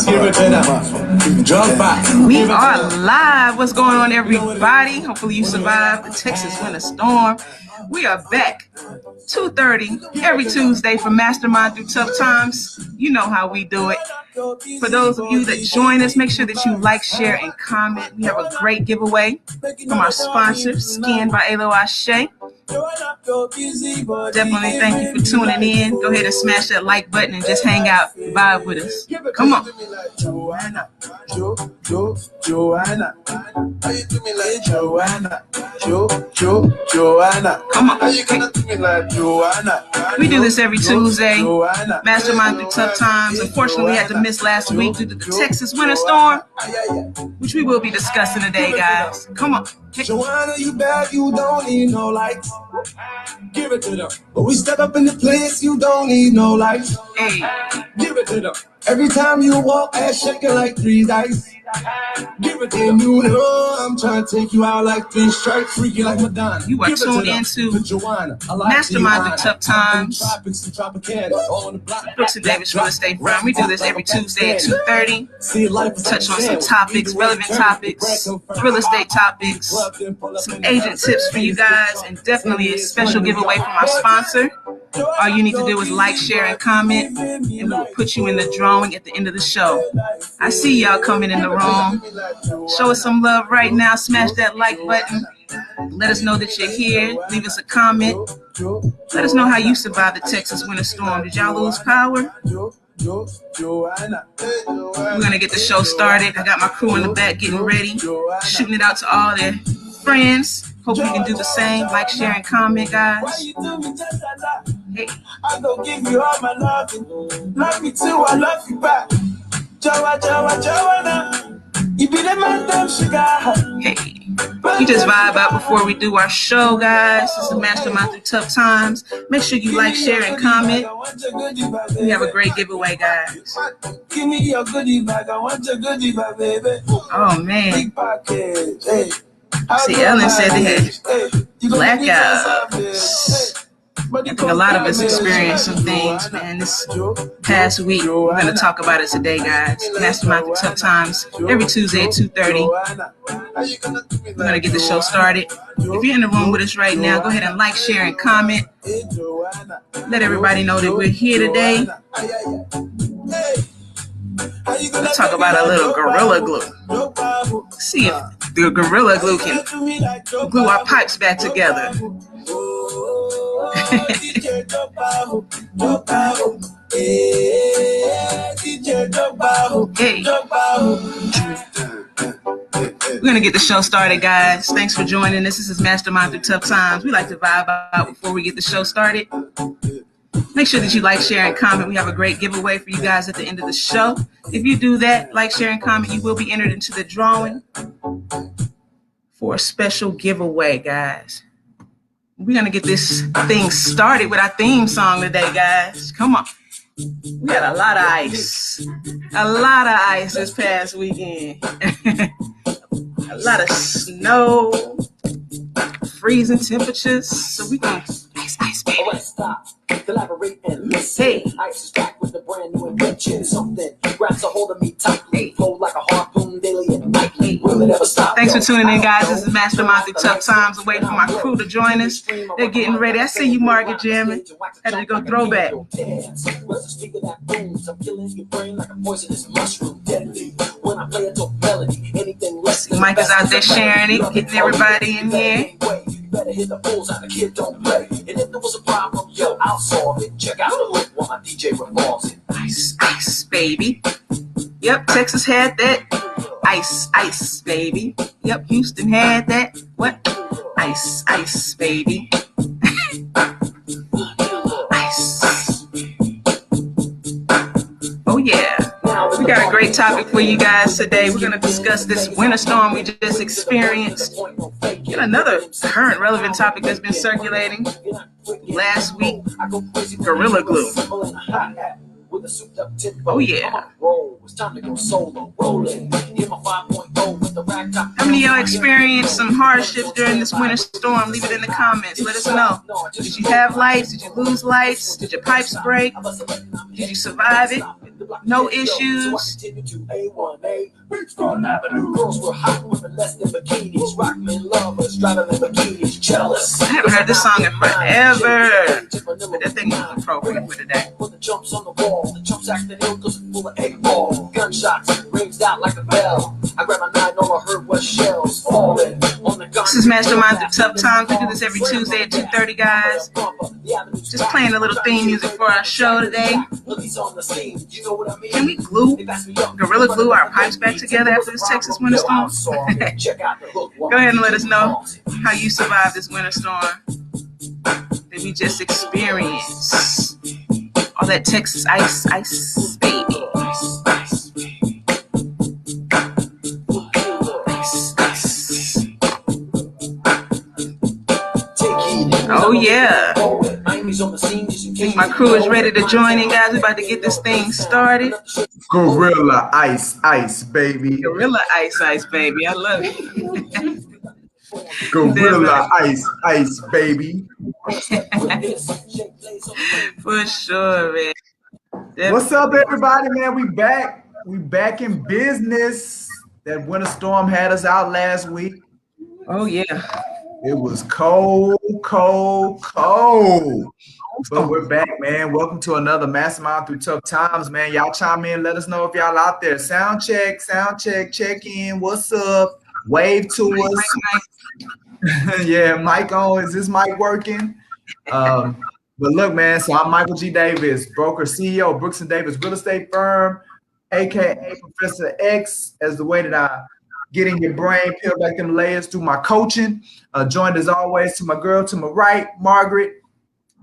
We are live. What's going on, everybody? Hopefully you survived the Texas winter storm. We are back 2:30 every Tuesday for Mastermind Through Tough Times. You know how we do it. For those of you that join us, make sure that you like, share, and comment. We have a great giveaway from our sponsor, Skinned by Alo Ashe. Definitely thank you for tuning in. Go ahead and smash that like button and just hang out, vibe with us. Come on. Joanna. How you do me like Joanna? Joanna. Come on. How you gonna do me like Joanna? We do this every Tuesday. Mastermind Through Tough Times. Unfortunately, we had to miss last week due to the Texas winter storm, which we will be discussing today, guys. Come on. Joanna, you bad, you don't need no lights. Give it to them. But we step up in the place, you don't need no lights. Hey. Give it to them. Every time you walk, ass shaking like 3 dice. Give it to them. You know I'm trying to take you out like 3 strikes, freaky like Madonna. You are tuned into Mastermind Through Tough Times. Brooks and Davis Real Estate Firm. We do this every Tuesday at 2:30. Touch on some topics, relevant topics, real estate topics, some agent tips for you guys, and definitely a special giveaway from our sponsor. All you need to do is like, share, and comment, and we will put you in the drawing at the end of the show. I see y'all coming in the room. Show us some love right now. Smash that like button. Let us know that you're here. Leave us a comment. Let us know how you survived the Texas winter storm. Did y'all lose power? We're going to get the show started. I got my crew in the back getting ready, shooting it out to all their friends. Hope you can do the same. Like, share, and comment, guys. Hey. I go give you all my love. Love me too, I love you back. Joanna. You be the man that she got. Hey. We just vibe out before we do our show, guys. This is Mastermind Through Tough Times. Make sure you like, share, and comment. We have a great giveaway, guys. Give me your goodie bag. I want your goodie bag, baby. Oh, man. Big package. Hey. See, Ellen said they had blackouts. I think a lot of us experienced some things, man, this past week. We're going to talk about it today, guys. Mastermind Through Tough Times, every Tuesday at 2:30. We're going to get the show started. If you're in the room with us right now, go ahead and like, share, and comment. Let everybody know that we're here today. Let's talk about a little Gorilla Glue. See if the Gorilla Glue can glue our pipes back together. Hey. We're going to get the show started, guys. Thanks for joining us. This is Mastermind Through Tough Times. We like to vibe out before we get the show started. Make sure that you like, share, and comment. We have a great giveaway for you guys at the end of the show. If you do that, like, share, and comment, you will be entered into the drawing for a special giveaway, guys. We're going to get this thing started with our theme song today, guys. Come on. We had a lot of ice. A lot of ice this past weekend. A lot of snow, freezing temperatures. So we going to ice, baby. All right, stop. Collaborate and listen. Hey. Ice is back with a brand new invention. Something grabs a hold of me tightly. Flow like a harpoon daily and nightly. Will it ever stop? Thanks for tuning in, guys. This is Mastermind Through Tough Times. I'm waiting for my crew to join us. They're getting ready. I see you, Margaret, jamming. Had to go throwback. Mike is out there sharing it, getting everybody in here. Better hit the bulls out, the kid don't play. And if there was a problem, yo, I'll solve it. Check out the link while my DJ revolves it. Ice, ice, baby. Yep, Texas had that. Ice, ice, baby. Yep, Houston had that. What? Ice, ice, baby. Ice. Oh, yeah. We got a great topic for you guys today. We're going to discuss this winter storm we just experienced. And another current relevant topic that's been circulating last week, Gorilla Glue. Oh, yeah. It's time to go solo, rolling. Hit my 5.0 How many of y'all experienced some hardships during this winter storm? Leave it in the comments. Let us know. Did you have lights? Did you lose lights? Did your pipes break? Did you survive it? No issues? I haven't heard this song in forever. But that thing is appropriate for today. Gunshots rings out like a bell. I grabbed my knife, all I heard was shells falling on the gun. This is Mastermind Through Tough Times. We do this every Tuesday at 2:30, guys. Just playing a little theme music for our show today. Can we Gorilla Glue our pipes back together after this Texas winter storm? Go ahead and let us know how you survived this winter storm that we just experienced. All that Texas ice, baby. Oh yeah. I think my crew is ready to join in, guys. We're about to get this thing started. Gorilla ice, baby. Gorilla ice, baby. I love it. Gorilla ice, baby. For sure, man. Definitely. What's up, everybody, man? We back in business. That winter storm had us out last week. Oh yeah. It was cold. But we're back, man. Welcome to another Mastermind Through Tough Times, man. Y'all chime in. Let us know if y'all out there. Sound check, check in. What's up? Wave to us. Yeah, mic on. Is this mic working? But look, man, so I'm Michael G. Davis, broker, CEO of Brooks & Davis Real Estate Firm, a.k.a. Professor X, as the way that I get in your brain, peel back them layers through my coaching. Joined as always to my girl to my right, Margaret.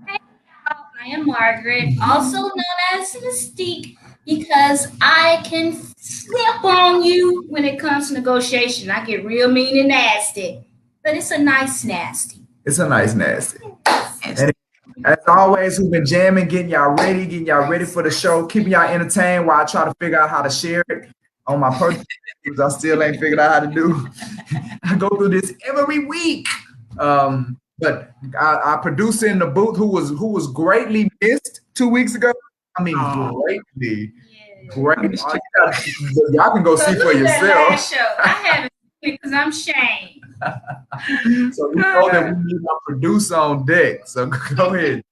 Hey, I am Margaret, also known as Mystique, because I can slip on you when it comes to negotiation. I get real mean and nasty, but it's a nice nasty. It's a nice nasty. And as always, we've been jamming, getting y'all ready for the show, keeping y'all entertained while I try to figure out how to share it on my personal things I still ain't figured out how to do. I go through this every week. But our producer in the booth, who was greatly missed 2 weeks ago. I mean, greatly. Great. Y'all can go see for yourself. Show. I haven't seen it because I'm shamed. So we know that we need our producer on deck. So go ahead.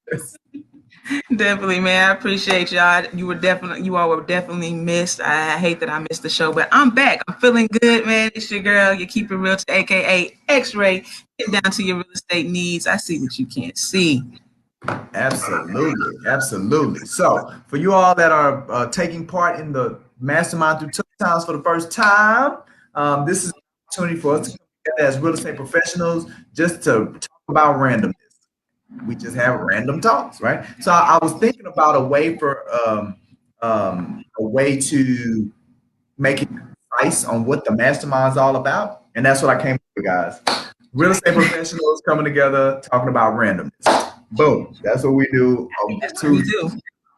Definitely, man. I appreciate y'all. You all were definitely missed. I hate that I missed the show, but I'm back. I'm feeling good, man. It's your girl. You keep it real, aka X-Ray. Get down to your real estate needs. I see what you can't see. Absolutely. So for you all that are taking part in the Mastermind Through Tough Times for the first time, this is an opportunity for us to come together as real estate professionals just to talk about randomness. We just have random talks, right? So I was thinking about a way to make it precise on what the mastermind is all about, and that's what I came up with, guys. Real estate professionals coming together, talking about randomness. Boom. That's what we do on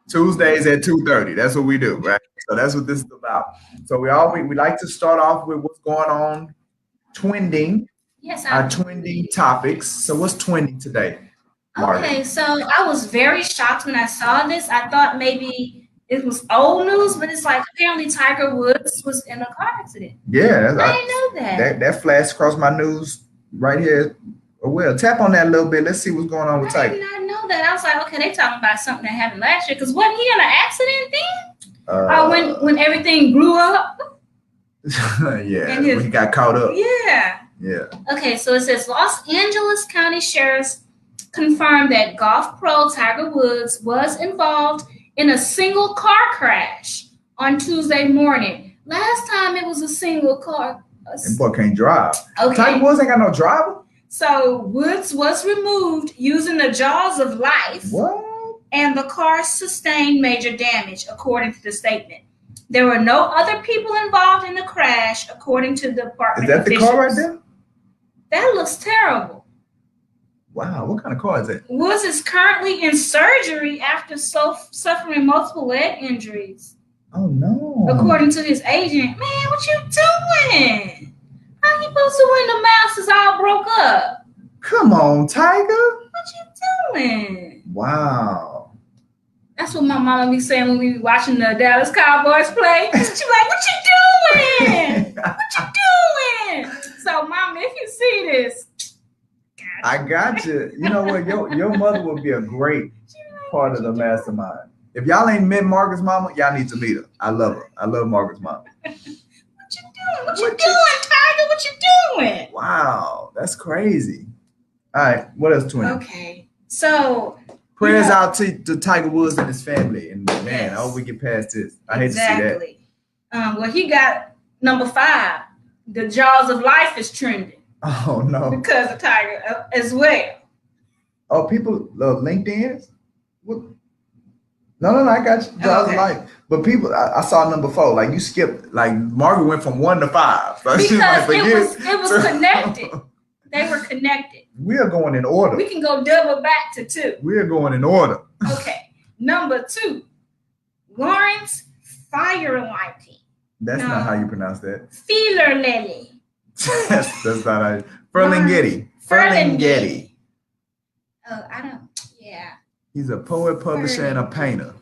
Tuesdays at 2:30. That's what we do, right? So that's what this is about. So we like to start off with what's going on, trending. Yes, our trending topics. So what's trending today? Okay, so I was very shocked when I saw this. I thought maybe it was old news, but it's like apparently Tiger Woods was in a car accident. Yeah, I didn't know that. That flashed across my news right here. Well, tap on that a little bit. Let's see what's going on with Tiger. I did not know that. I was like, okay, they talking about something that happened last year. Because wasn't he in an accident thing? When everything grew up? Yeah, when he got caught up. Yeah. Okay, so it says Los Angeles County Sheriff's confirmed that golf pro Tiger Woods was involved in a single car crash on Tuesday morning. Last time it was a single car. And boy can't drive. Okay. Tiger Woods ain't got no driver. So Woods was removed using the jaws of life. What? And the car sustained major damage, according to the statement. There were no other people involved in the crash, according to the department. Is that officials. The car right there? That looks terrible. Wow, what kind of car is it? Woods is currently in surgery after suffering multiple leg injuries. Oh, no. According to his agent. Man, what you doing? How he supposed to when the mouse is all broke up? Come on, Tiger. What you doing? Wow. That's what my mama be saying when we be watching the Dallas Cowboys play. She like, what you doing? What you doing? So, mama, if you see this, I got you. You know what? Your mother would be a great part of the mastermind. If y'all ain't met Margaret's mama, y'all need to meet her. I love her. I love Margaret's mama. What you doing? What you doing, Tiger? What you doing? Wow, that's crazy. All right, what else, Twin? Okay, so prayers out to Tiger Woods and his family. And man, Yes. I hope we get past this. I hate exactly. to see that. Well, he got number 5. The jaws of life is trending Oh no. because of Tiger as well. Oh, people LinkedIn? What? No, I got you. Jaws of life. But people, I saw number 4. Like you skipped. Like Margaret went from 1 to 5. So Because like, it was connected. They were connected. We are going in order. We can go double back to 2. We are going in order. Okay. Number 2, Lawrence fire lighting. That's not how you pronounce that. Feeler lily. that's not how. Ferlinghetti. Ferlinghetti. Oh, I don't. Yeah. He's a poet, publisher, and a painter.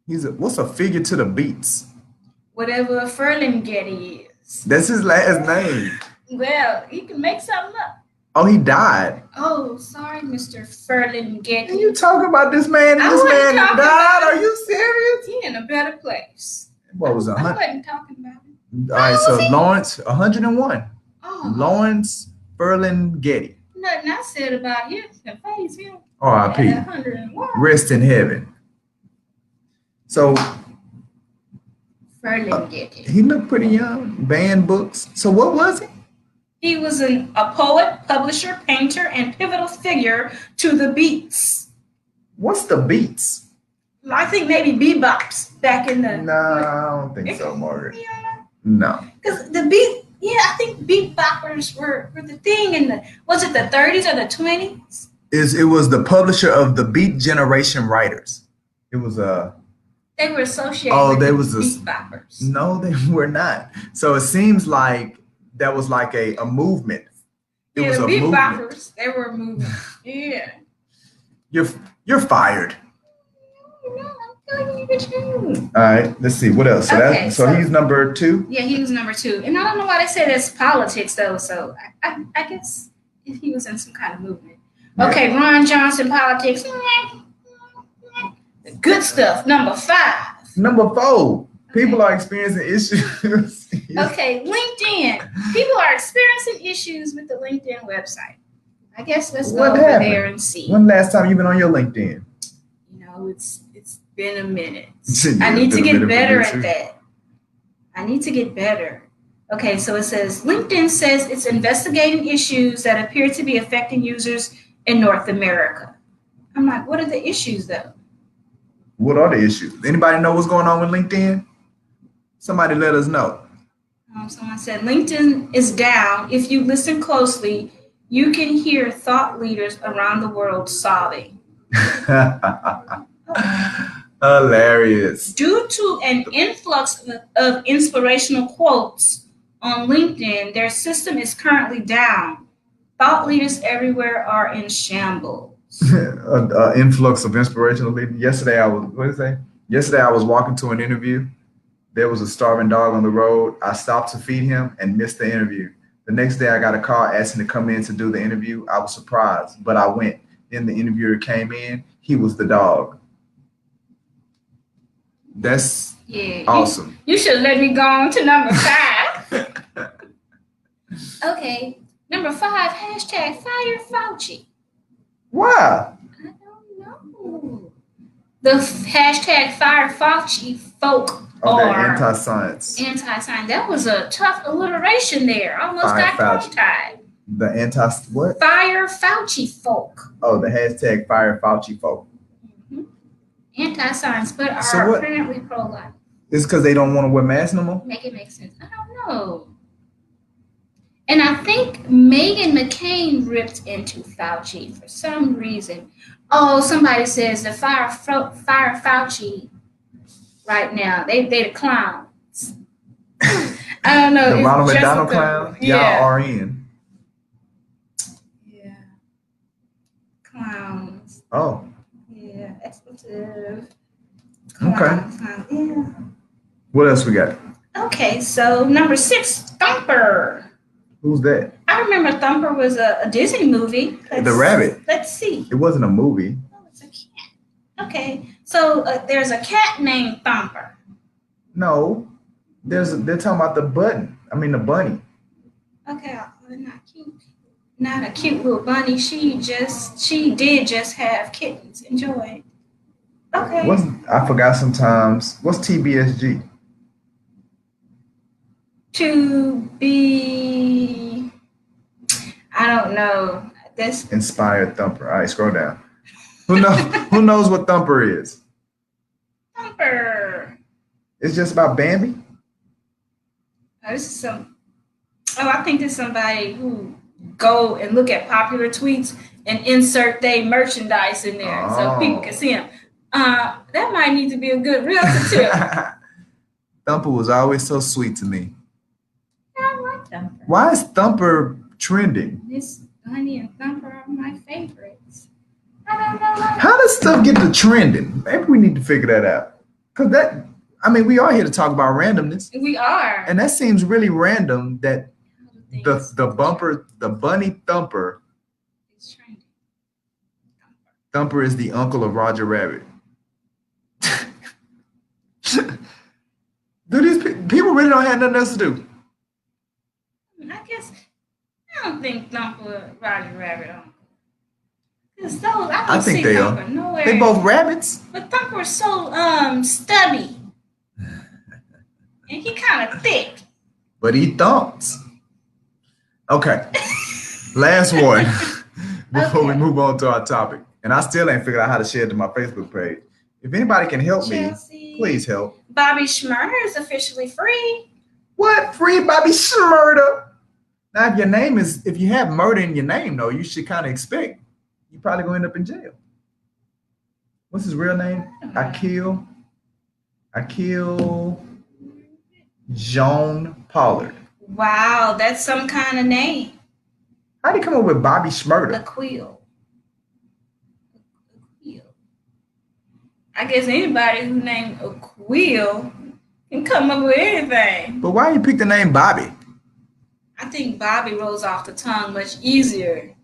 What's a figure to the beats? Whatever Ferlinghetti is. That's his last name. Well, you can make something up. Oh, he died. Oh, sorry, Mr. Ferlinghetti. And you talking about this man? I This wasn't man talking died? about Are you serious? He in a better place. What was I 100? wasn't talking about it. All right, was so he? Lawrence, 101. Oh, Lawrence Ferlinghetti. nothing I said about him can phase him. R.I.P. 101. Rest in heaven. So Ferlinghetti. he looked pretty young. Banned books. So what was he? He was a poet, publisher, painter, and pivotal figure to the Beats. What's the beats? I think maybe bebops back in the. No, I don't think so, Margaret. Yeah, No. because the beat. Yeah, I think beat boppers were the thing in the. Was it the 30s or the 20s? It was the publisher of the Beat Generation Writers. It was a. They were associated. Oh, with they the was a- beat boppers. No, they were not. So it seems like that was like a movement. It Yeah, was the a beat movement. boppers. They were a movement. Yeah. You're fired. No, I'm telling you the truth. All right, let's see what else. So Okay, so he's number 2. Yeah, he was number 2, and I don't know why they say that's politics though. So I guess if he was in some kind of movement. Okay, Ron Johnson politics. The good stuff. Number 5. Number 4. People are experiencing issues. Okay, LinkedIn. People are experiencing issues with the LinkedIn website. I guess let's go What over happened? there and see. When last time you been on your LinkedIn? You know, it's been a minute. Yeah, I need it's to been a get minute for better me at too. that. I need to get better. Okay, so it says LinkedIn says it's investigating issues that appear to be affecting users in North America. I'm like, what are the issues though? What are the issues? Anybody know what's going on with LinkedIn? Somebody let us know. Someone said LinkedIn is down. If you listen closely, you can hear thought leaders around the world sobbing. Hilarious. Due to an influx of inspirational quotes on LinkedIn, their system is currently down. Thought leaders everywhere are in shambles. Influx of inspirational leaders. Yesterday I was walking to an interview. There was a starving dog on the road. I stopped to feed him and missed the interview. The next day I got a call asking to come in to do the interview. I was surprised, but I went. Then the interviewer came in. He was the dog. That's awesome. You should let me go on to number 5. Okay, number 5, hashtag fire Fauci. Why? I don't know. The hashtag fire Fauci folk Okay, are anti-science. anti-science. That was a tough alliteration there. Almost Fire got Fauci. tongue-tied. The what? Fire Fauci folk. Oh, the hashtag fire Fauci folk. Mm-hmm. Anti-science, but are So what? apparently pro-life. It's because they don't want to wear masks no more? Make it make sense. I don't know. And I think Meghan McCain ripped into Fauci for some reason. Oh, somebody says the fire Fauci right now. They the clowns. I don't know. The It's Ronald McDonald Jessica. clown? Yeah. Y'all are in. Yeah. Clowns. Oh. Yeah. Expletive. Okay. Clown. Yeah. What else we got? Okay, so number 6, Thumper. Who's that? I remember Thumper was a Disney movie. The rabbit. Let's see. It wasn't a movie. Oh, it's a cat. Okay, so there's a cat named Thumper. No. They're talking about the bunny. Okay, not cute. Not a cute little bunny. She did just have kittens. Enjoy. Okay. I forgot sometimes. What's TBSG? To be, I don't know. This Inspired Thumper. All right, scroll down. Who knows what Thumper is? Thumper. It's just about Bambi? Oh, this is I think this is somebody who go and look at popular tweets and insert their merchandise in there so people can see them. That might need to be a good realtor tip. Thumper was always so sweet to me. I like Thumper. Why is Thumper trending? This Bunny and Thumper are my favorites. I don't know. How does stuff get to trending? Maybe we need to figure that out. Because we are here to talk about randomness. We are. And that seems really random that the bunny Thumper. It's trending. Thumper is the uncle of Roger Rabbit. Do these people really don't have nothing else to do? I guess I don't think Thumper Roger Rabbit uncle. Because those I don't think see they Thumper are. nowhere. They both rabbits. But Thumper's so stubby. And he kind of thick. But he thumps. Okay. Last one before we move on to our topic. And I still ain't figured out how to share it to my Facebook page. If anybody can help Chelsea. me, please help. Bobby Schmurder is officially free. What? Free Bobby Schmurder? Now, if you have murder in your name, though, you should kind of expect you're probably going to end up in jail. What's his real name? Akil Joan Pollard. Wow, that's some kind of name. How did he come up with Bobby Schmurder? Aquil. I guess anybody who named Aquil can come up with anything. But why you pick the name Bobby? I think Bobby rolls off the tongue much easier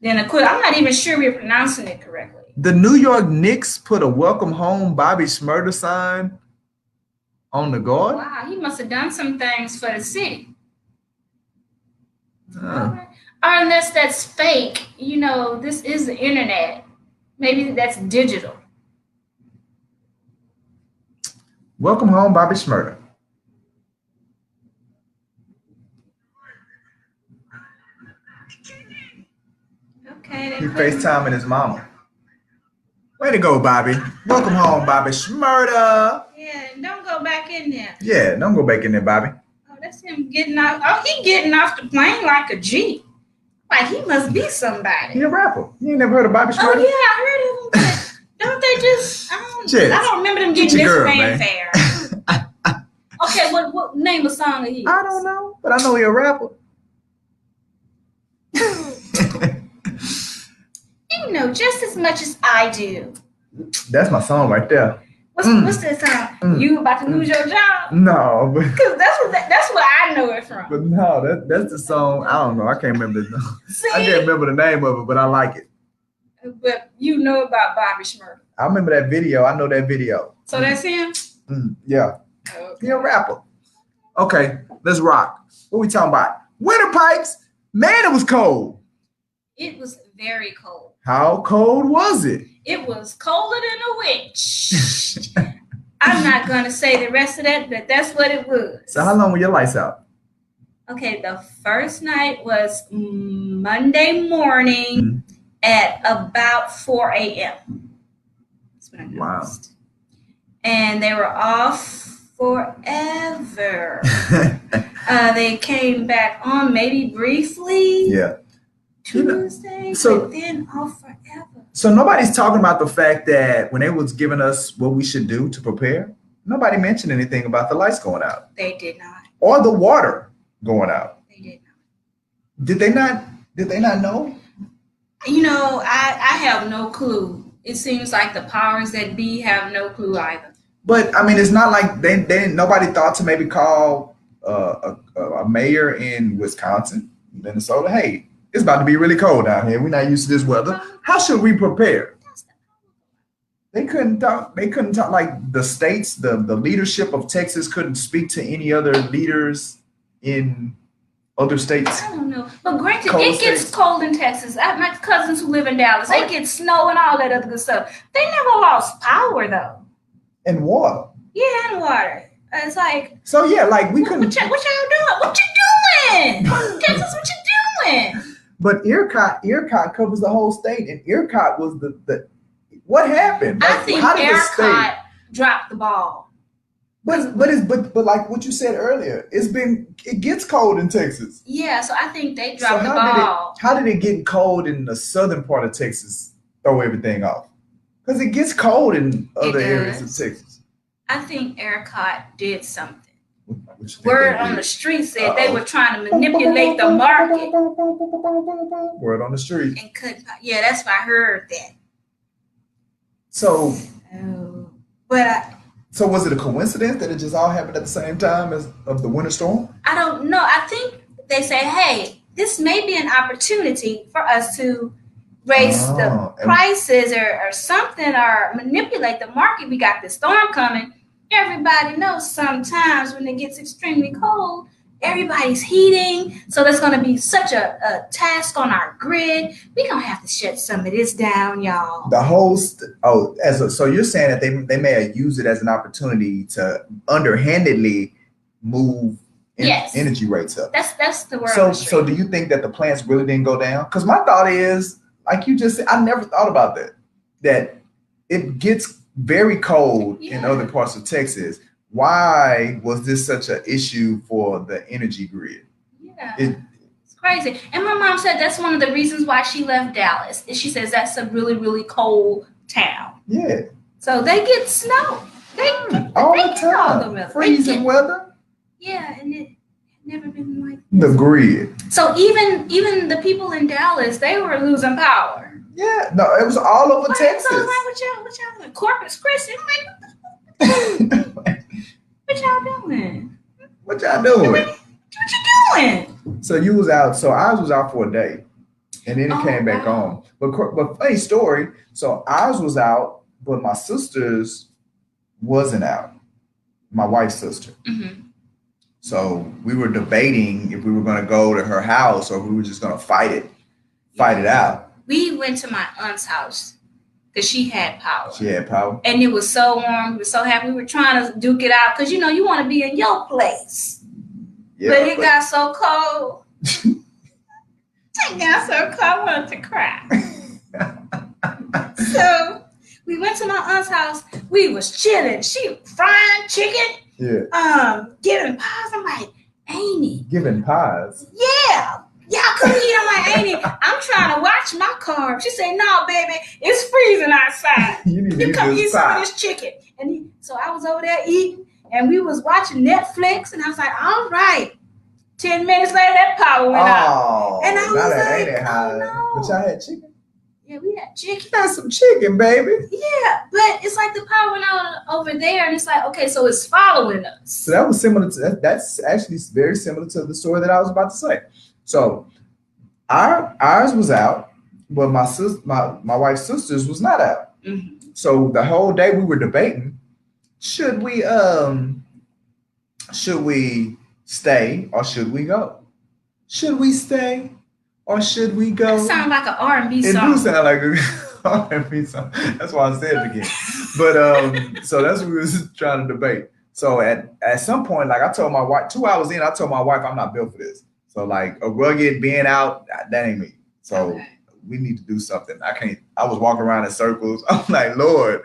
than Aquil. I'm not even sure we're pronouncing it correctly. The New York Knicks put a welcome home Bobby Schmurder sign on the guard? Wow, he must have done some things for the city. Or unless that's fake, this is the internet. Maybe that's digital. Welcome home, Bobby Schmurder. Okay. He FaceTiming his mama. Way to go, Bobby. Welcome home, Bobby Schmurder. Yeah, don't go back in there. Yeah, don't go back in there, Bobby. Oh, that's him getting off. Oh, he getting off the plane like a G. Like he must be somebody. He a rapper. You ain't never heard of Bobby Schmurder? Oh, yeah, I heard of him, but don't they just, I don't remember them getting this fanfare. Okay, what name of song is he? I don't know, but I know he a rapper. You know just as much as I do. That's my song right there. What's that song? You about to lose your job? No, because that's what I know it from. But no, that's the song. I don't know. I can't remember the song. I can't remember the name of it, but I like it. But you know about Bobby Schmurder. I remember that video. I know that video. So that's him? Yeah. Okay. He a rapper. Okay, let's rock. What we talking about? Winter pipes. Man, it was cold. It was very cold. How cold was it? It was colder than a witch. I'm not going to say the rest of that, but that's what it was. So how long were your lights out? Okay, the first night was Monday morning at about 4 a.m. That's what I noticed. Wow. And they were off forever. They came back on maybe briefly. Yeah. Tuesday, but then off forever. So nobody's talking about the fact that when they was giving us what we should do to prepare, Nobody mentioned anything about the lights going out. They did not. Or the water going out. They did not. Did they not know? You know, I have no clue. It seems like the powers that be have no clue either. But I mean, it's not like nobody thought to maybe call a mayor in Wisconsin, Minnesota. Hey, it's about to be really cold down here. We're not used to this weather. How should we prepare? They couldn't talk. Like the states, the leadership of Texas couldn't speak to any other leaders in other states. I don't know. But granted, it gets cold in Texas. I have my cousins who live in Dallas. They get snow and all that other good stuff. They never lost power though. And water. Yeah, and water. It's like. So yeah, like we couldn't. What y'all doing? What you doing? Texas, what you doing? But ERCOT covers the whole state, and ERCOT was the what happened? Like, I think ERCOT dropped the ball. But like what you said earlier, it gets cold in Texas. Yeah, so I think they dropped the ball. How did it get cold in the southern part of Texas? Throw everything off because it gets cold in other areas of Texas. I think ERCOT did something. Word on the street said they were trying to manipulate the market. Word on the street. And couldn't. Yeah, that's why I heard that. So. So was it a coincidence that it just all happened at the same time as of the winter storm? I don't know. I think they say, hey, this may be an opportunity for us to raise the prices or something or manipulate the market. We got this storm coming. Everybody knows sometimes when it gets extremely cold, everybody's heating. So there's going to be such a task on our grid. We're going to have to shut some of this down, y'all. The host, so you're saying that they may have used it as an opportunity to underhandedly move energy rates up. That's the word. So do you think that the plants really didn't go down? Because my thought is, like you just said, I never thought about that it gets very cold in other parts of Texas. Why was this such an issue for the energy grid? Yeah, it's crazy. And my mom said that's one of the reasons why she left Dallas. She says that's a really, really cold town. Yeah. So they get snow. All the time. Freezing weather. Yeah, and it never been like this. The grid. So even the people in Dallas, they were losing power. Yeah, no, it was all over Texas. So what y'all doing? Corpus Christi? What y'all doing? What y'all doing? What you doing? So you was out. So ours was out for a day, and then it came back on. But funny story. So ours was out, but my sister's wasn't out. My wife's sister. Mm-hmm. So we were debating if we were going to go to her house or if we were just going to fight it out. We went to my aunt's house because she had power. She had power. And it was so warm. We were so happy. We were trying to duke it out because, you want to be in your place. Yeah, but it got so cold. It got so cold, I wanted to cry. So we went to my aunt's house. We was chilling. She frying chicken. Yeah. Giving pies. I'm like, ain't it? Giving pies? Yeah. Y'all couldn't eat. I'm like, ain't it? I'm trying to watch my carbs. She said, no, baby, it's freezing outside. you come eat some of this chicken. And so I was over there eating, and we was watching Netflix, and I was like, all right. 10 minutes later, that power went out. And I was like, oh, no. But y'all had chicken? Yeah, we had chicken. That's some chicken, baby. Yeah, but it's like the power went out over there, and it's like, okay, so it's following us. So that was similar to that's actually very similar to the story that I was about to say. So ours was out, but my wife's sister's was not out. Mm-hmm. So the whole day we were debating, should we stay or should we go? Should we stay or should we go? That sounds like an R&B song. It do sound like an R&B song. That's why I said it again. But so that's what we was trying to debate. So at some point, like I told my wife, 2 hours in, I told my wife I'm not built for this. So like a rugged being out, that ain't me. So we need to do something. I was walking around in circles. I'm like, Lord,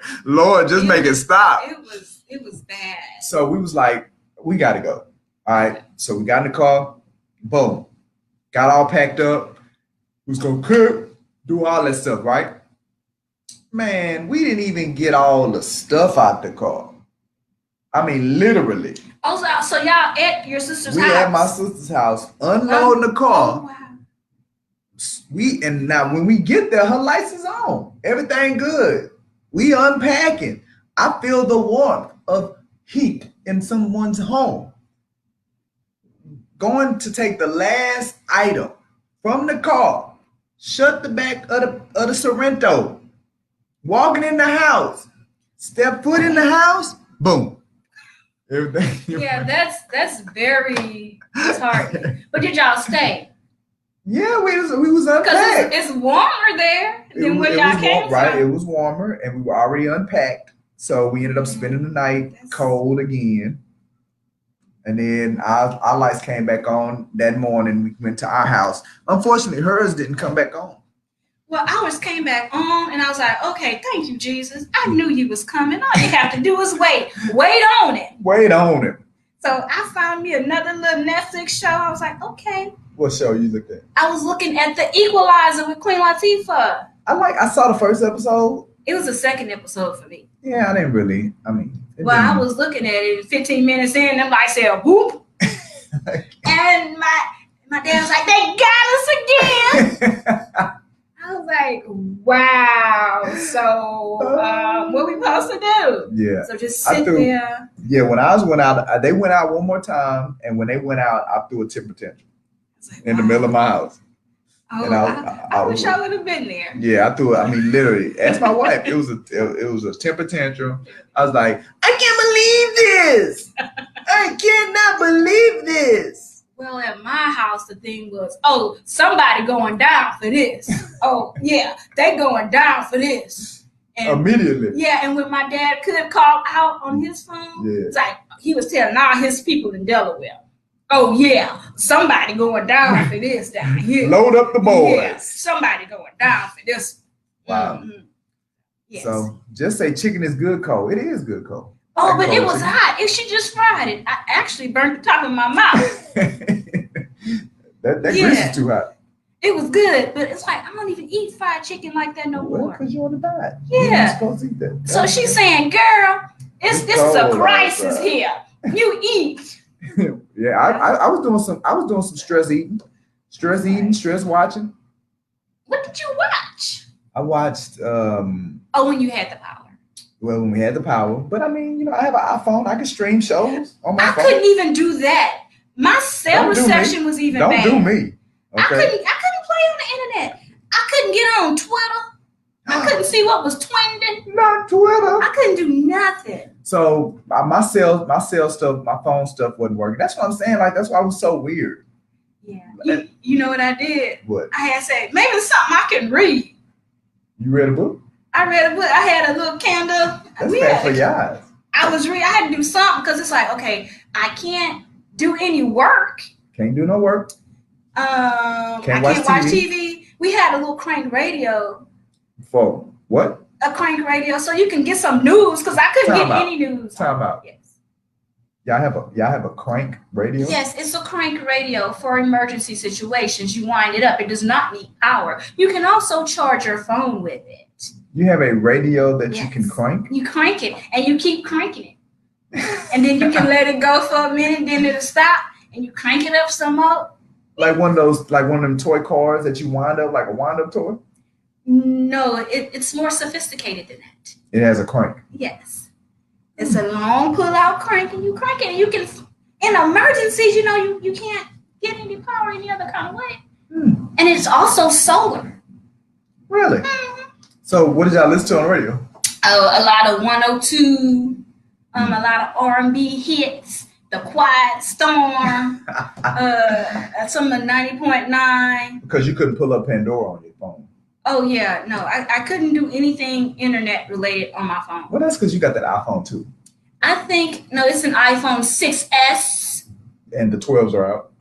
just make it stop. It was bad. So we was like, we got to go. All right. So we got in the car, boom, got all packed up. We was going to cook, do all that stuff, right? Man, we didn't even get all the stuff out the car. I mean, literally. Oh, so y'all at your sister's We house? at my sister's house, unloading the car. Oh, wow. And now when we get there, her lights is on. Everything good. We unpacking. I feel the warmth of heat in someone's home. Going to take the last item from the car, shut the back of the Sorrento, walking in the house, step foot in the house, boom. Everything. Yeah, that's very disheartening. But did y'all stay? Yeah, we was unpacked. Because it's warmer there than where y'all came from. Right, it was warmer, and we were already unpacked. So we ended up spending the night cold again. And then our lights came back on that morning. We went to our house. Unfortunately, hers didn't come back on. Well, ours came back on, and I was like, okay, thank you, Jesus. I knew you was coming. All you have to do is wait. Wait on it. Wait on it. So I found me another little Netflix show. I was like, okay. What show you looked at? I was looking at The Equalizer with Queen Latifah. I saw the first episode. It was the second episode for me. Yeah, I didn't really. I was looking at it 15 minutes in, them lights said, whoop. And my dad was like, they got us again. I was like, wow. So what we supposed to do? Yeah. So just sit there. Yeah, when I went out, they went out one more time. And when they went out, I threw a temper tantrum in the middle of my house. Oh, and I wish I would have been there. Yeah, I threw it. I mean, literally, ask my wife. It was a temper tantrum. I was like, I can't believe this. I cannot believe this. Well, at my house, the thing was, oh, somebody going down for this. Oh, yeah, they going down for this. And, immediately. Yeah, and when my dad could call out on his phone, it's like he was telling all his people in Delaware. Oh, yeah, somebody going down for this down here. Load up the boys. Yeah, somebody going down for this. Wow. Mm-hmm. Yes. So just say chicken is good cold. It is good cold. Oh, but it was hot. If she just fried it, I actually burnt the top of my mouth. that grease is too hot. It was good, but it's like, I don't even eat fried chicken like that no more. Because you're on the diet. Yeah. You're not supposed to eat that. So she's saying, girl, this is a crisis here. You eat. Yeah, I was doing some stress eating, stress watching. What did you watch? I watched when you had the power. Well, when we had the power. But I mean, I have an iPhone. I can stream shows on my phone. I couldn't even do that. My cell reception was even bad. Don't do me. Okay? I couldn't play on the internet. I couldn't get on Twitter. I couldn't see what was trending. Not Twitter. I couldn't do nothing. So my cell stuff, my phone stuff wasn't working. That's what I'm saying. Like, that's why it was so weird. Yeah. You know what I did? What? I had said, maybe it's something I can read. You read a book? I read a book. I had a little candle. That's bad for your eyes. I had to do something because it's like, okay, I can't do any work. Can't do no work. I can't watch TV. We had a little crank radio. For what? A crank radio, so you can get some news because I couldn't get any news. Time out. Yes. Y'all have a crank radio? Yes, it's a crank radio for emergency situations. You wind it up. It does not need power. You can also charge your phone with it. You have a radio that you can crank? You crank it and you keep cranking it. And then you can let it go for a minute, then it'll stop and you crank it up some more. Like one of them toy cars that you wind up, like a wind up toy? No, it's more sophisticated than that. It has a crank. Yes. It's a long pull-out crank, and you crank it, and you can, in emergencies, you can't get any power any other kind of way. And it's also solar. Really? Mm-hmm. So what did y'all listen to on the radio? Oh, a lot of 102, a lot of R&B hits, The Quiet Storm, some of 90.9. Because you couldn't pull up Pandora on your phone. Oh, yeah. No, I couldn't do anything internet related on my phone. Well, that's because you got that iPhone too. I think, no, it's an iPhone 6S. And the 12s are out.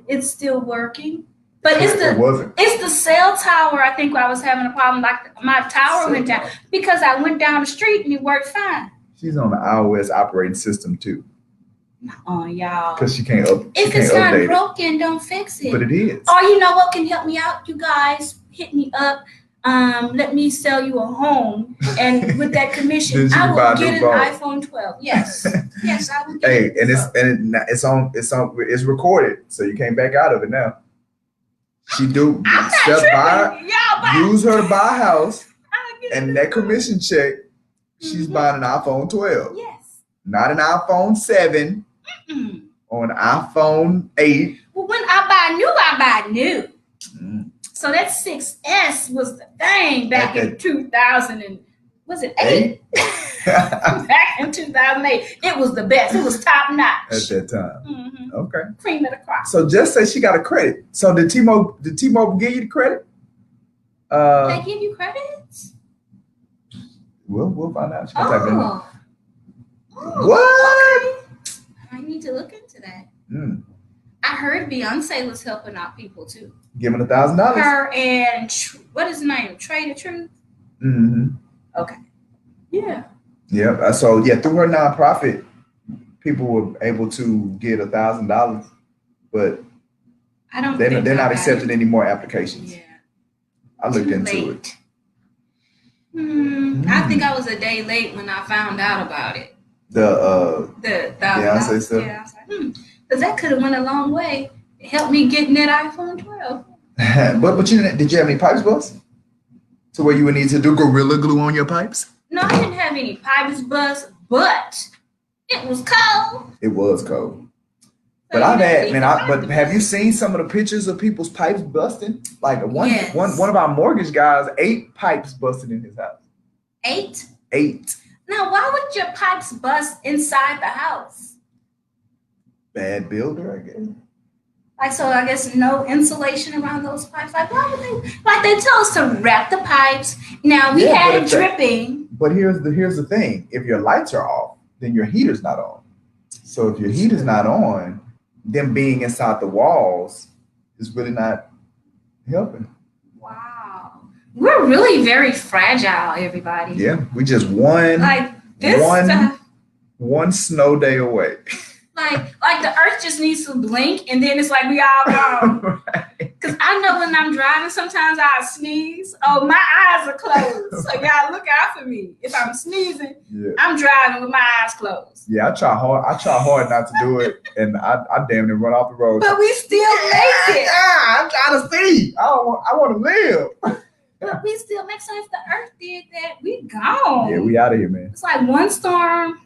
It's still working. But it wasn't. It's the cell tower, I think, where I was having a problem. Like my tower went down because I went down the street and it worked fine. She's on the iOS operating system too. Oh, y'all. Because she can't update it. If it's not broken, don't fix it. But it is. Or you know what can help me out, you guys? Hit me up. let me sell you a home, and with that commission, I will get an iPhone 12. Yes, yes, I will get it. It's recorded, so you can't back out of it now. She do use her to buy a house, and that commission check, she's buying an iPhone 12. Yes, not an iPhone 7 or an iPhone 8. Well, when I buy new. So that 6S was the thing back in 2000 and was it 8? Back in 2008, it was the best. It was top notch at that time. Okay, cream of the crop. So just say she got a credit. So did T-Mobile give you the credit? They give you credits? We'll find out. What? Okay. I need to look into that. I heard Beyonce was helping out people too. Giving $1,000. Her and what is his name? Trey the Truth. Okay. Yeah. Yeah. So through her nonprofit, people were able to get $1,000, but they're not accepting any more applications. Yeah. I looked into it. I think I was a day late when I found out about it. The Beyonce stuff. Yeah. I was like, because that could have went a long way. It helped me getting that iPhone 12. but did you have any pipes bust? To where you would need to do Gorilla Glue on your pipes? No, I didn't have any pipes bust, but it was cold. It was cold. But have you seen some of the pictures of people's pipes busting? Like one of our mortgage guys, 8 pipes busted in his house. 8? 8. Now, why would your pipes bust inside the house? Bad builder, I guess. Like, so I guess no insulation around those pipes. Like, why would they? Like, they tell us to wrap the pipes. Now, we had it dripping. But here's the thing. If your lights are off, then your heater's not on. So if your heater's not on, them being inside the walls is really not helping. Wow. We're really very fragile, everybody. Yeah, we just one snow day away. Like the earth just needs to blink, and then it's like we all gone. Because I know when I'm driving, sometimes I sneeze. Oh, my eyes are closed. So y'all look out for me. If I'm sneezing, I'm driving with my eyes closed. Yeah, I try hard not to do it, and I damn near run off the road. But we still make it. I'm trying to see. I want to live. But we still make sense. If the earth did that, we gone. Yeah, we out of here, man. It's like one storm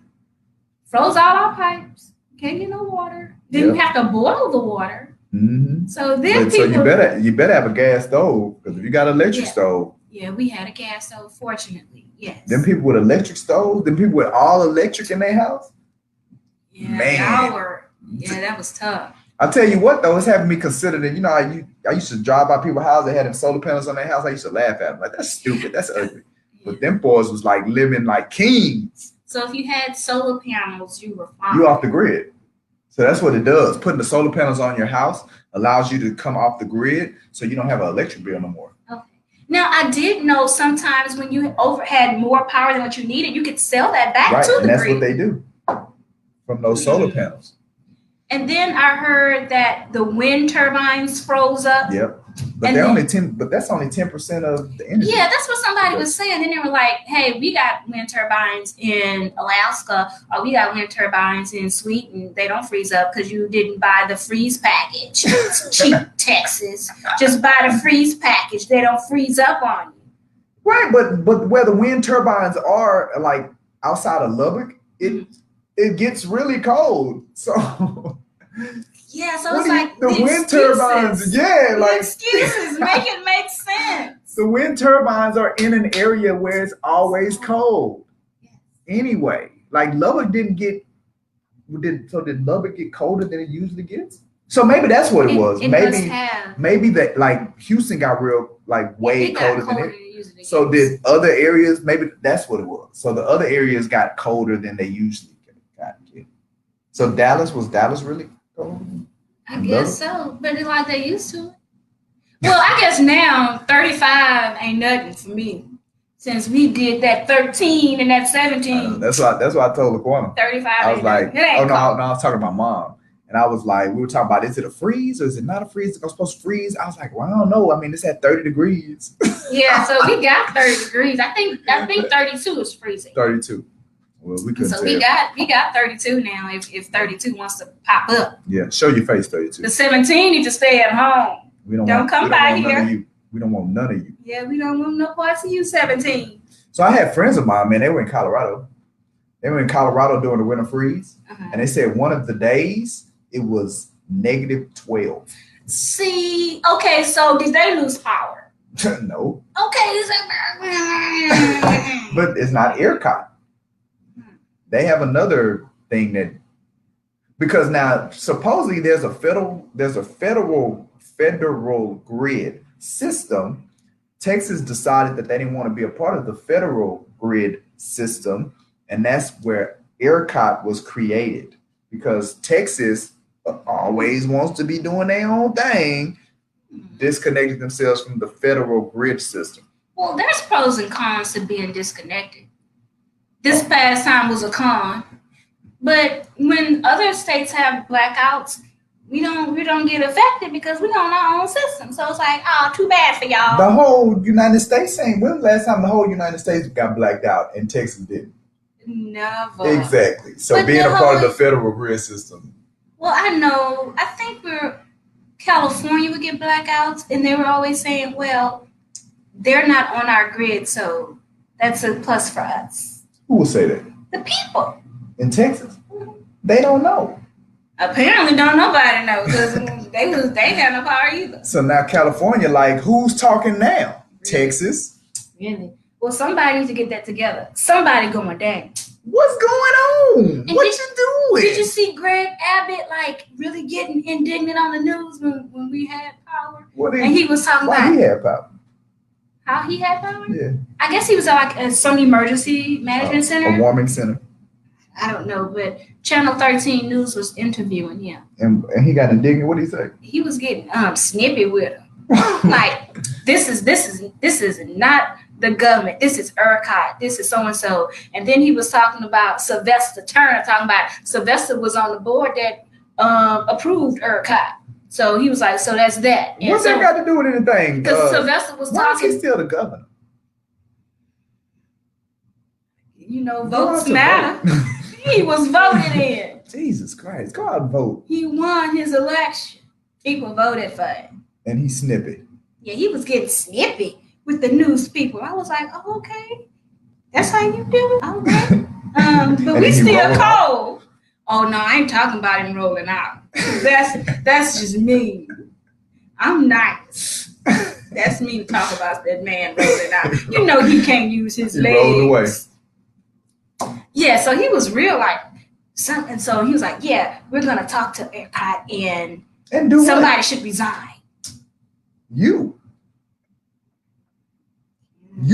froze all our pipes. Can't get no water. Then you have to boil the water. So then you better have a gas stove, because if you got an electric stove. Yeah, we had a gas stove, fortunately. Yes. Them people with electric stoves, them people with all electric in their house. Yeah, man. That was tough. I'll tell you what though, it's having me consider that, I used to drive by people's houses, they had them solar panels on their house. I used to laugh at them. Like, that's stupid, that's ugly. But them boys was like living like kings. So if you had solar panels, you were fine. You off the grid. So that's what it does. Putting the solar panels on your house allows you to come off the grid, so you don't have an electric bill no more. Okay. Now, I did know sometimes when you had more power than what you needed, you could sell that back to the grid. And that's what they do from those solar panels. And then I heard that the wind turbines froze up. Yep. But that's only 10% of the energy. Yeah, that's what somebody was saying. Then they were like, hey, we got wind turbines in Alaska, or we got wind turbines in Sweden. They don't freeze up because you didn't buy the freeze package. It's cheap, Texas. Just buy the freeze package. They don't freeze up on you. Right, but where the wind turbines are, like outside of Lubbock, it gets really cold. So yeah, so it's like the wind turbines. Yeah, like excuses make it make sense. The wind turbines are in an area where it's always cold. Anyway, like Lubbock did Lubbock get colder than it usually gets? So maybe that's what it was. Maybe that like Houston got real way colder than it. So did other areas? Maybe that's what it was. So the other areas got colder than they usually got. So was Dallas really cold? I guess so, but it's like they used to it. Well, I guess now 35 ain't nothing for me since we did that 13 and that 17. That's why I told LaQuana. 35. I was like, I was talking to my mom, And I was like, we were talking about, is it a freeze or is it not a freeze? It's supposed to freeze. I was like, well, I don't know. I mean, it's at 30 degrees. Yeah, so we got 30 degrees. I think 32 is freezing. 32. Well, we couldn't So tell. we got 32 now. If 32 wants to pop up, Yeah, show your face, 32. the 17 need to stay at home. We don't come by here. We don't want none of you. Yeah, we don't want no parts of you, 17. So I had friends of mine, man. They were in Colorado. They were in Colorado during the winter freeze, and they said one of the days it was -12. See, okay, so did they lose power? No. Okay, But it's not ERCOT. They have another thing that, because now supposedly there's a federal grid system. Texas decided that they didn't want to be a part of the federal grid system, and that's where ERCOT was created, because Texas always wants to be doing their own thing, disconnecting themselves from the federal grid system. Well, there's pros and cons to being disconnected. This past time was a con, but when other states have blackouts, we don't get affected because we own our own system. So it's like, oh, too bad for y'all. The whole United States ain't. When was the last time the whole United States got blacked out and Texas didn't? Never. Exactly. So But being a the part of whole- the federal grid system. Well, I know. I think California would get blackouts, and they were always saying, well, they're not on our grid, so that's a plus for us. Who will say that? The people. In Texas? They don't know. Apparently, don't nobody know because they had no power either. So now California, like, who's talking now? Texas. Really? Well, somebody needs to get that together. Somebody going down. What's going on? And What you doing? Did you see Greg Abbott like really getting indignant on the news when we had power? And he was talking why about he had power? how he had power. Yeah. I guess he was like at some emergency management center. A warming center. I don't know, but Channel 13 News was interviewing him. And he got indignant. What did he say? He was getting snippy with him. Like, this is not the government. This is ERCOT. This is so and so. And then he was talking about Sylvester Turner, talking about Sylvester was on the board that approved ERCOT. So he was like, so that's that. And What's that got to do with anything? Because Sylvester was why is talking. he still the governor? Votes matter. He was voted in. Jesus Christ. Go out and vote. He won his election. People voted for him. And he's snippy. Yeah, he was getting snippy with the news people. I was like, oh, okay. That's how you do it? Okay. But we still cold. Oh, no, I ain't talking about him rolling out. That's just me. I'm nice. That's me talking about that man rolling out. You know he can't use his legs. Rolled away. Yeah, so he was real like, and so he was like, yeah, we're going to talk to ERCOT and do somebody what? should resign. You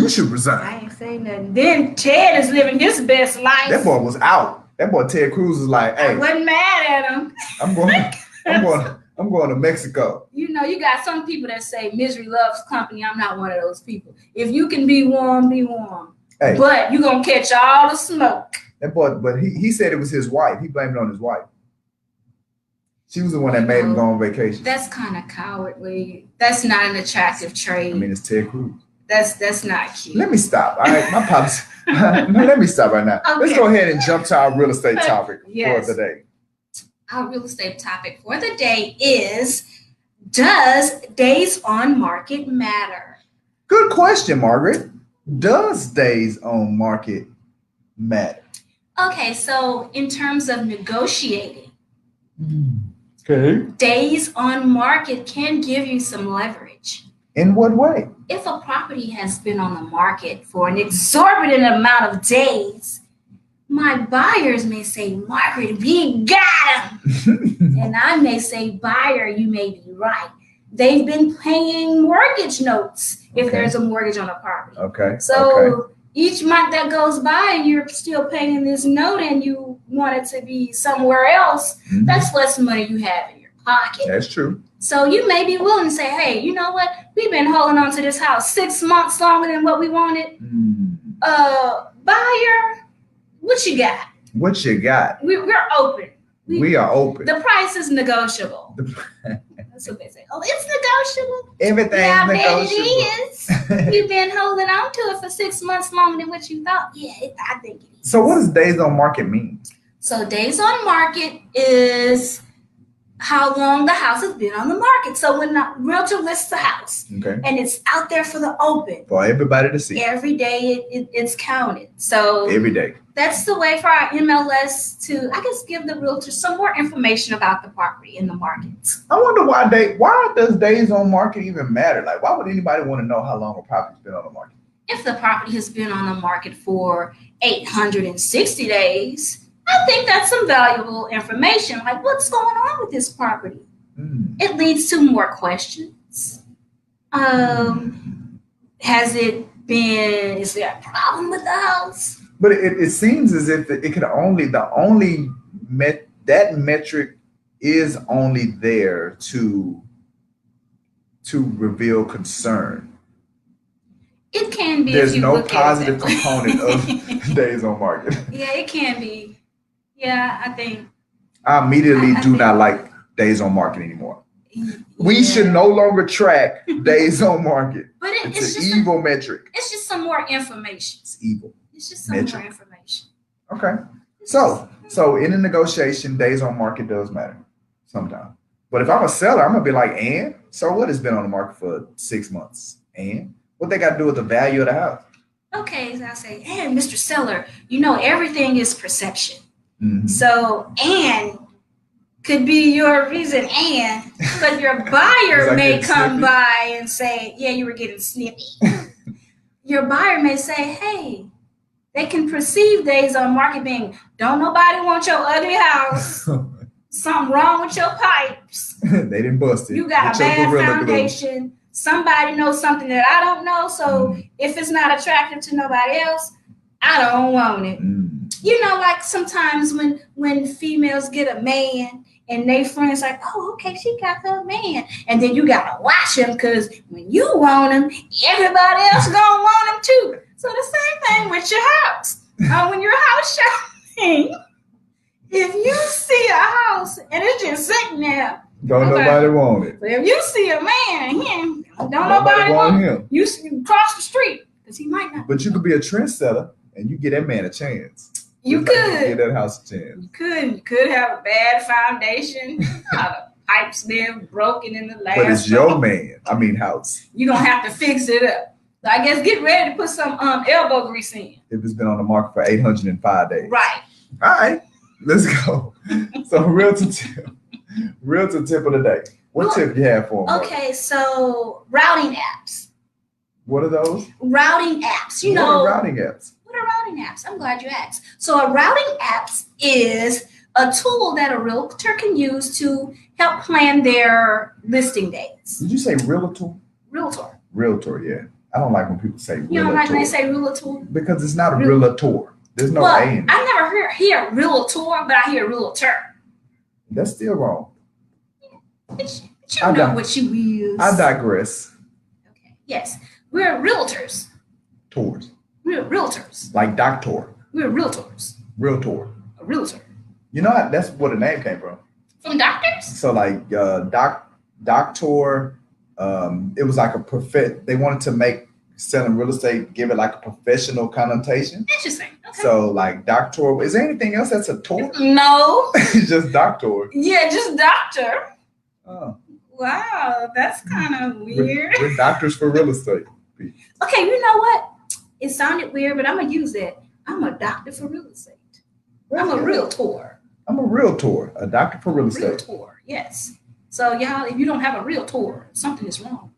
should resign. I ain't saying nothing. Then Ted is living his best life. That boy was out. That boy Ted Cruz is like, hey, I wasn't mad at him. I'm going to Mexico. You got some people that say misery loves company. I'm not one of those people. If you can be warm, be warm. Hey. But you're gonna catch all the smoke. That boy, but he said it was his wife. He blamed it on his wife. She was the one that made him go on vacation. That's kind of cowardly. That's not an attractive trait. I mean, it's Ted Cruz. That's not cute. Let me stop. All right, my policy. Let me stop right now. Okay. Let's go ahead and jump to our real estate topic Yes. for the day. Our real estate topic for the day is: does days on market matter? Good question, Margaret. Does days on market matter? Okay, so in terms of negotiating, Okay. days on market can give you some leverage. In what way? If a property has been on the market for an exorbitant amount of days, my buyers may say, Margaret, we got him. And I may say, buyer, you may be right. They've been paying mortgage notes if there's a mortgage on a property. Okay. So each month that goes by and you're still paying this note and you want it to be somewhere else, that's less money you have in your pocket. That's true. So you may be willing to say, hey, you know what? We've been holding on to this house 6 months longer than what we wanted. Buyer, what you got? What you got? We're open. We are open. The price is negotiable. That's what they say. Oh, it's negotiable. Everything's Yeah, I bet negotiable. it is. You've been holding on to it for 6 months longer than what you thought. Yeah, I think it is. So what does days on market mean? So days on market is how long the house has been on the market. So when the realtor lists a house and it's out there for the open, for everybody to see, every day it's counted. So every day. That's the way for our MLS to, I guess, give the realtor some more information about the property in the markets. I wonder why does days on market even matter? Like, why would anybody want to know how long a property's been on the market? If the property has been on the market for 860 days, I think that's some valuable information. Like, what's going on with this property? It leads to more questions. Has it been, is there a problem with the house? But it seems as if it could that metric is only there to reveal concern. It can be. There's no positive component of days on market. Yeah, it can be. Yeah, I think. I immediately do not like days on market anymore. We should no longer track days on market. But it's an evil metric. It's just some more information. It's evil. It's just some more information. Okay. So in a negotiation, days on market does matter sometimes. But if I'm a seller, I'm gonna be like, and so what has been on the market for 6 months? And what they got to do with the value of the house? Okay, so I say, hey, Mr. Seller, everything is perception. Mm-hmm. So, and could be your reason, but your buyer may come by and say, yeah, you were getting snippy. Your buyer may say, hey, they can perceive days on market being, don't nobody want your ugly house. Something wrong with your pipes. They didn't bust it. You got a bad foundation. Somebody knows something that I don't know. So if it's not attractive to nobody else, I don't want it. Like sometimes when females get a man and they friends like, oh, okay, she got her man. And then you got to watch him because when you want him, everybody else going to want him too. So the same thing with your house. When you're house shopping, if you see a house and it's just sitting there, don't nobody want it. But if you see a man, don't nobody want him. You cross the street because he might not. But you could be a trendsetter and you get that man a chance. You could give that house a chance. You could have a bad foundation. The pipes been broken in the last. But it's your man. House. You're gonna have to fix it up. So I guess get ready to put some elbow grease in. If it's been on the market for 805 days. Right. All right. Let's go. So realtor tip of the day. What tip do you have for them? Okay, so routing apps. What are those? Routing apps. What are routing apps? What are routing apps? I'm glad you asked. So a routing apps is a tool that a realtor can use to help plan their listing dates. Did you say realtor? Realtor. Realtor, yeah. I don't like when people say realtor. You don't like when they say realtor? Because it's not a realtor. There's no A in it. I never hear realtor, but I hear realtor. That's still wrong. But you know what you use. I digress. Okay. Yes. We're realtors. Tours. We're realtors. Like doctor. We're realtors. Realtor. A realtor. You know, that's where the name came from. From doctors? So like doctor, it was like they wanted to make selling real estate, give it like a professional connotation. Interesting. Okay. So like doctor, is there anything else that's a tour? No. It's just doctor. Yeah, just doctor. Oh. Wow, that's kind of weird. We're doctors for real estate. Okay, you know what? It sounded weird, but I'm going to use it. I'm a doctor for real estate. I'm a realtor. I'm a realtor, a doctor for real estate. Realtor, yes. So y'all, if you don't have a realtor, something is wrong.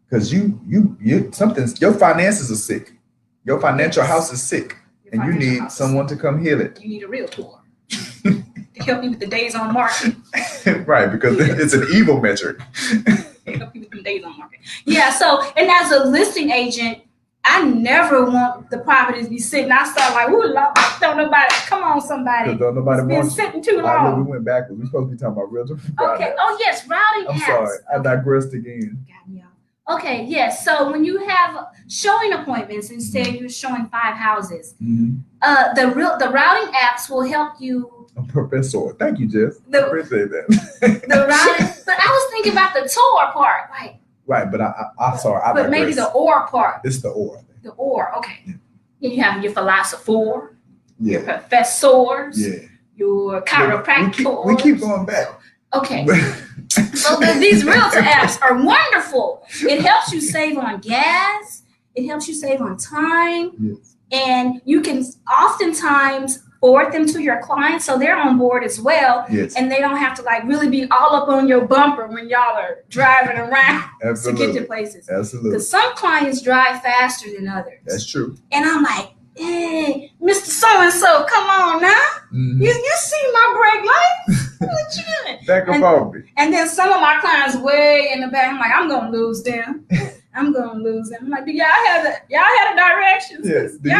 Because your finances are sick. Your financial house is sick. And you need someone to come heal it. You need a realtor to help you with the days on market. Right, because it's an evil metric. Help you with the days on market. Yeah, so, and as a listing agent, I never want the property to be sitting. I start like, ooh, don't nobody, come on, somebody. Don't nobody want been sitting too long. We went backwards. We're supposed to be talking about realtor. Okay. Oh, yes, routing apps. I'm sorry. I digressed again. Okay, yes. So when you have showing appointments, instead you're showing 5 houses, the routing apps will help you A professor. Thank you, Jess. The- Appreciate that. The routing, but I was thinking about the tour part, like. Right, but I'm sorry. I But maybe the or part. It's the or. The or, okay. Then you have your philosopher, your Yeah. professors, Yeah. your chiropractors. We keep going back. Okay. So these realtor apps are wonderful. It helps you save on gas. It helps you save on time. Yes. And you can oftentimes forward them to your clients so they're on board as well. Yes. And they don't have to like really be all up on your bumper when y'all are driving around to get to places. Absolutely. Because some clients drive faster than others. That's true. And I'm like, hey, Mr. So-and-so, come on now. Mm-hmm. You see my brake light? What you doing? Back up on me. And then some of my clients way in the back, I'm like, I'm gonna lose them. I'm gonna lose them. I'm like, do y'all have the directions? Yes. Do Y'all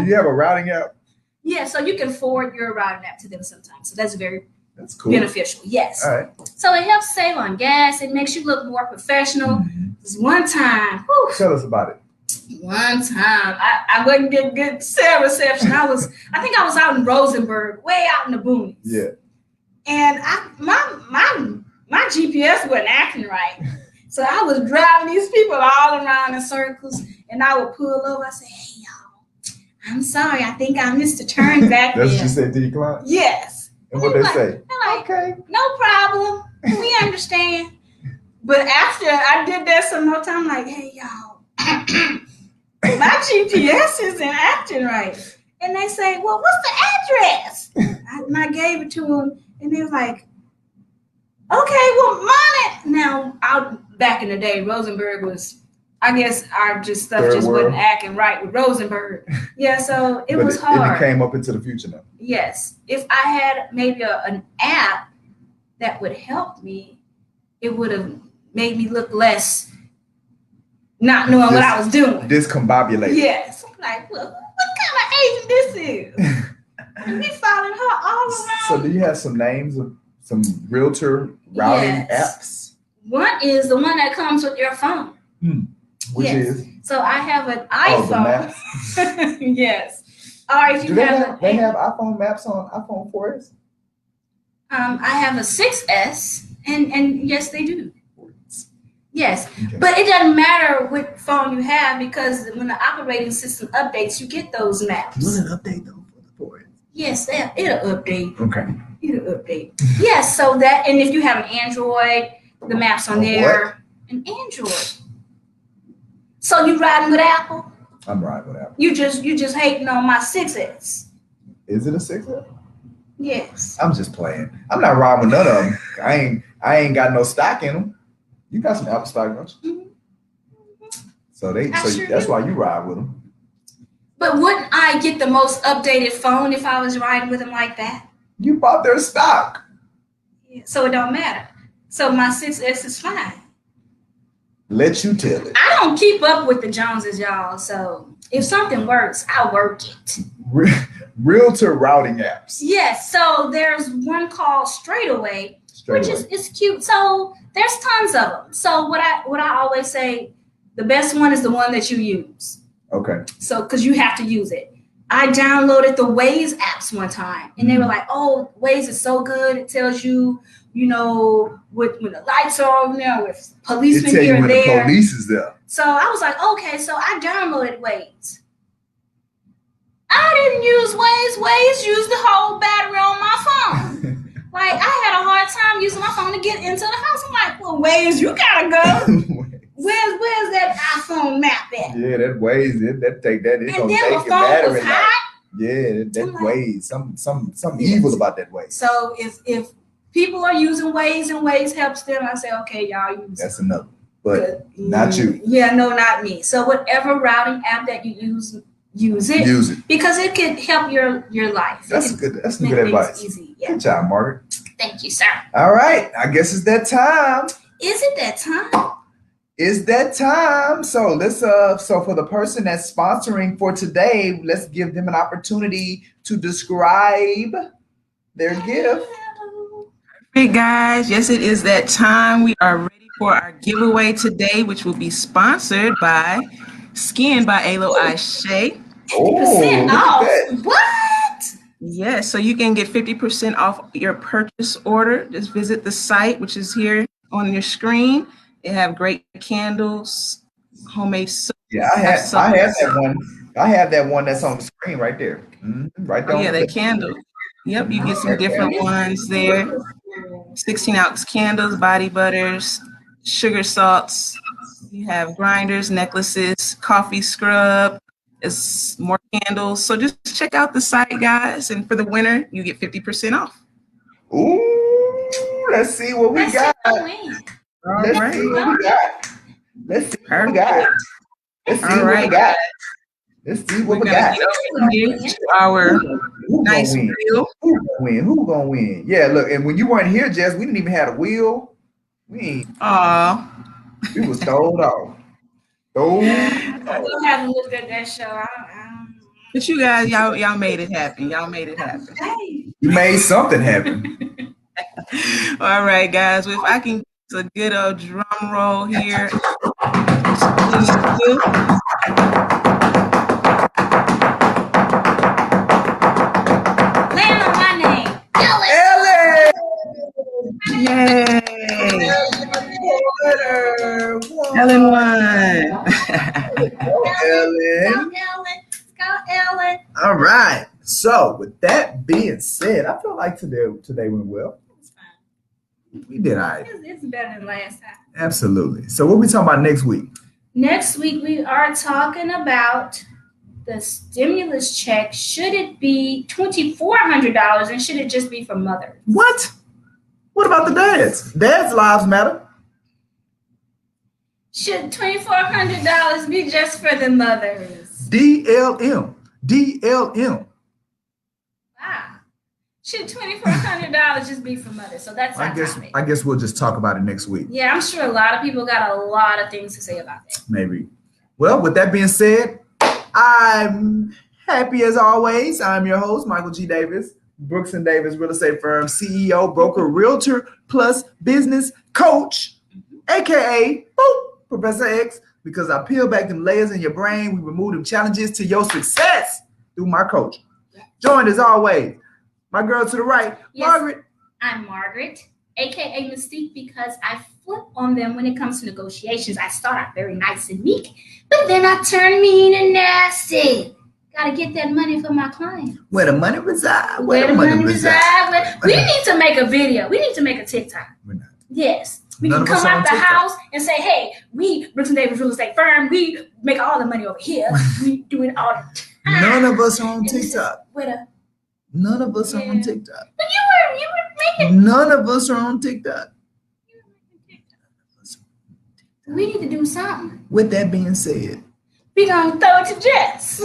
you have a routing app? Yeah, so you can forward your routing app to them sometimes. So that's very That's cool. beneficial. Yes. All right. So it helps save on gas. It makes you look more professional. This one time, whew, Tell us about it. one time I wasn't getting good cell reception. I think I was out in Rosenberg, way out in the boonies. Yeah. And my GPS wasn't acting right. So I was driving these people all around in circles, and I would pull over. I say, hey, y'all, I'm sorry. I think I missed a turn back there. That's what you said to your client? Yes. And what they say? They're like, Okay. no problem. We understand. But after I did that some more time, I'm like, hey, y'all, my GPS isn't acting right. And they say, well, what's the address? And I gave it to them, and they was like, okay, well, mine it. Now, back in the day, Rosenberg was, I guess our stuff Third world. wasn't acting right with Rosenberg. Yeah, so it was hard. It came up into the future now. Yes. If I had maybe an app that would help me, it would have made me look less not knowing what I was doing. Discombobulated. Yes. I'm like, well, what kind of agent this is? And we following her all around. So do you have some names of some realtor routing apps? One is the one that comes with your phone. Which is? So I have an iPhone. Oh, Yes. Or if you do they have iPhone maps on iPhone 4S? I have a 6S, and yes, they do. Yes, Okay. but it doesn't matter what phone you have because when the operating system updates, you get those maps. You want an update though for the 4S? Yes, it'll update. Okay. It'll update. Yes, so that, and if you have an Android, the maps on there. An Android. So you riding with Apple? I'm riding with Apple. You just hating on my 6S. Is it a 6S? Yes. I'm just playing. I'm not riding with none of them. I ain't got no stock in them. You got some Apple stock, don't you? Mm-hmm. So sure that's do. why you ride with them. But wouldn't I get the most updated phone if I was riding with them like that? You bought their stock. Yeah, so it don't matter. So my 6S is fine. Let you tell it. I don't keep up with the Joneses, y'all. So if something works, I'll work it. Realtor routing apps. Yes. So there's one called Straightaway, which is cute. So there's tons of them. So what I always say, the best one is the one that you use. Okay. So because you have to use it. I downloaded the Waze apps one time, and they were like, "Oh, Waze is so good. It tells you, when the lights are on there, with policemen here and there. The police is there. So I was like, okay, so I downloaded Waze. I didn't use Waze. Waze used the whole battery on my phone. Like, I had a hard time using my phone to get into the house. I'm like, well, Waze, you gotta go. Where's that iPhone map at? Yeah, that Waze, that take that. It's And gonna then take my your phone battery was life. hot. Yeah, that I'm like, Waze. Some evil about that Waze. So if people are using Waze and Waze helps them, I say, okay, y'all use That's it. enough. But not you. Yeah, no, not me. So whatever routing app that you use it. Use it. Because it could help your life. That's some good advice. Easy. Yeah. Good job, Margaret. Thank you, sir. All right. I guess it's that time. Is it that time? It's that time. So let's so for the person that's sponsoring for today, let's give them an opportunity to describe their gift. Hey guys, yes, it is that time. We are ready for our giveaway today, which will be sponsored by Skin by Alo Aisha. 50% look at off. that. What? Yes, so you can get 50% off your purchase order. Just visit the site, which is here on your screen. They have great candles, homemade soap. Yeah, I have that one. I have that one that's on the screen right there. Right there Oh on yeah, the that list. candle. Yep, you get some That different candle. ones there. 16-ounce candles, body butters, sugar salts. You have grinders, necklaces, coffee scrub. It's more candles. So just check out the site, guys. And for the winner, you get 50% off. Ooh, let's see what we Let's got. check the win. All Let's right. see what we got. Let's see what we Perfect. got. Let's see All what we right, got. guys. Let's see We're what we gonna got. get over here to our Who nice gonna win? wheel. Who gonna win? Who gonna win? Yeah, look, and when you weren't here, Jess, we didn't even have a wheel. We was thrown off. I still haven't looked at that show. But you guys, y'all made it happen. Y'all made it happen. You made something happen. All right, guys. If I can get a good old drum roll here. Land on my name. Ellen! Yay! Ellen won. Ellen. Go, Ellen. All right. So with that being said, I feel like today went well. It's fine. We did all right. It's better than last time. Absolutely. So what we talking about next week? Next week, we are talking about the stimulus check. Should it be $2,400 and should it just be for mothers? What? What about the dads? Dads' lives matter. Should $2,400 be just for the mothers? DLM. DLM. Wow. Should $2,400 just be for mothers? So that's our topic. I guess we'll just talk about it next week. Yeah, I'm sure a lot of people got a lot of things to say about that. Maybe. Well, with that being said, I'm happy as always. I'm your host, Michael G. Davis, Brooks and Davis Real Estate Firm, CEO, broker, realtor, plus business coach, aka Professor X, because I peel back them layers in your brain. We remove them challenges to your success through my coach. Joined as always, my girl to the right, Yes. Margaret. I'm Margaret, aka Mystique, because I flip on them when it comes to negotiations. I start out very nice and meek, but then I turn mean and nasty. Gotta get that money for my client. Where the money reside. Where the money reside. We need to make a video. We need to make a TikTok. We're not. Yes. We None can of us come are out on the TikTok. house and say, hey, we, Brooks and Davis Real Estate Firm, we make all the money over here. We do it all the time. None of us are on And this is TikTok. with a, None of us are on Yeah. TikTok. but you were making. None of us are on TikTok. We need to do something. With that being said, We gonna throw it to Jess.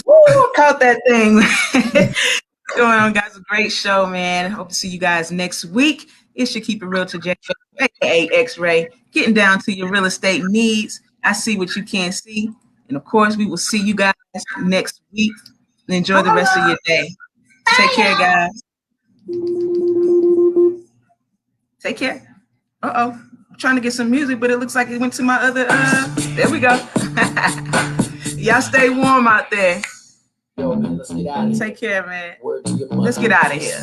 Woo, caught that thing. What's going on, guys? A great show, man. Hope to see you guys next week. It's your Keep It Real to J, aka X-Ray, getting down to your real estate needs. I see what you can't see. And of course, we will see you guys next week. And enjoy the rest of your day. Take care, guys. Take care. Uh-oh. I'm trying to get some music, but it looks like it went to my other there we go. Y'all stay warm out there. Yo, man, let's get out of here. Take care, man. Word to your Let's mother. get out of here.